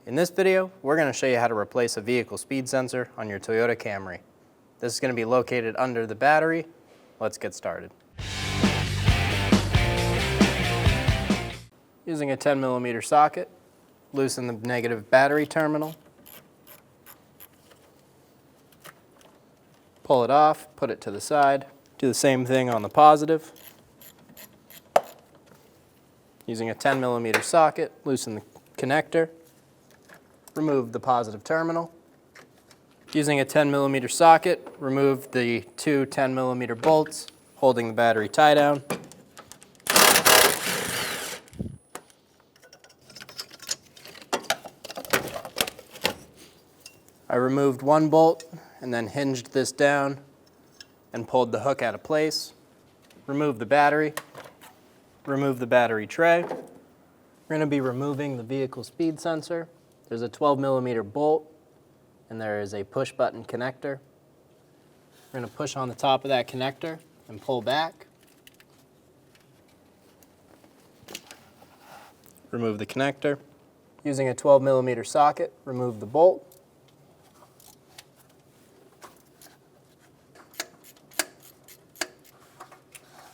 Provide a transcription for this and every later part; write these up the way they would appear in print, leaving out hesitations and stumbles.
In this video, we're going to show you how to replace a vehicle speed sensor on your Toyota Camry. This is going to be located under the battery. Let's get started. Using a 10mm socket, loosen the negative battery terminal. Pull it off, put it to the side. Do the same thing on the positive. Using a 10mm socket, loosen the connector. Remove the positive terminal. Using a 10mm socket, remove the two 10mm bolts holding the battery tie down. I removed one bolt and then hinged this down and pulled the hook out of place. Remove the battery. Remove the battery tray. We're going to be removing the vehicle speed sensor. There's a 12mm bolt and there is a push button connector. We're going to push on the top of that connector and pull back. Remove the connector. Using a 12mm socket, remove the bolt.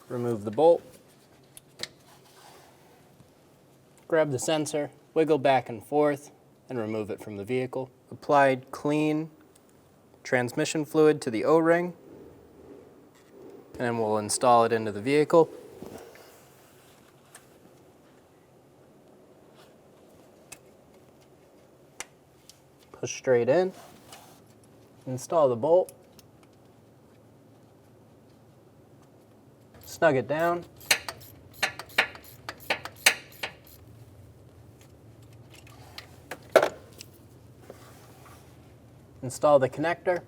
Remove the bolt. Grab the sensor, wiggle back and forth, and remove it from the vehicle. Applied clean transmission fluid to the O-ring, and then we'll install it into the vehicle. Push straight in. Install the bolt. Snug it down. Install the connector.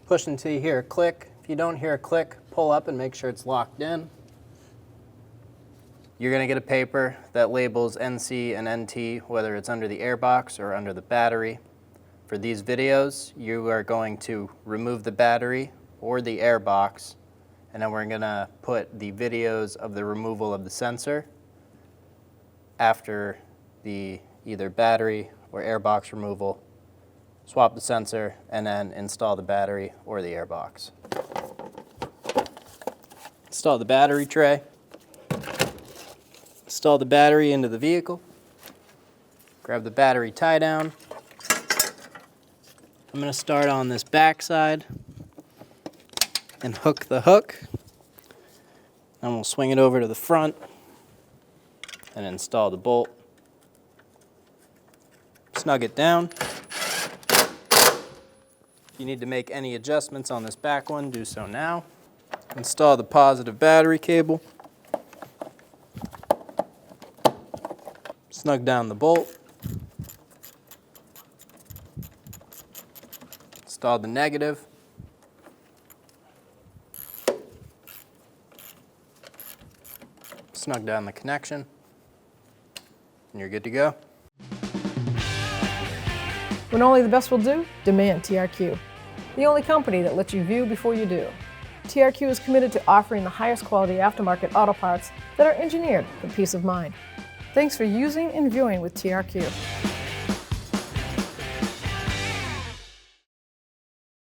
Push until you hear a click. If you don't hear a click, pull up and make sure it's locked in. You're going to get a paper that labels NC and NT, whether it's under the airbox or under the battery. For these videos, you are going to remove the battery or the airbox, and then we're going to put the videos of the removal of the sensor after the either battery or airbox removal. Swap the sensor and then install the battery or the airbox. Install the battery tray. Install the battery into the vehicle. Grab the battery tie down. I'm going to start on this back side and hook the hook. And we'll swing it over to the front and install the bolt. Snug it down. If you need to make any adjustments on this back one, do so now. Install the positive battery cable. Snug down the bolt. Install the negative. Snug down the connection. And you're good to go. When only the best will do, demand TRQ. The only company that lets you view before you do. TRQ is committed to offering the highest quality aftermarket auto parts that are engineered for peace of mind. Thanks for using and viewing with TRQ.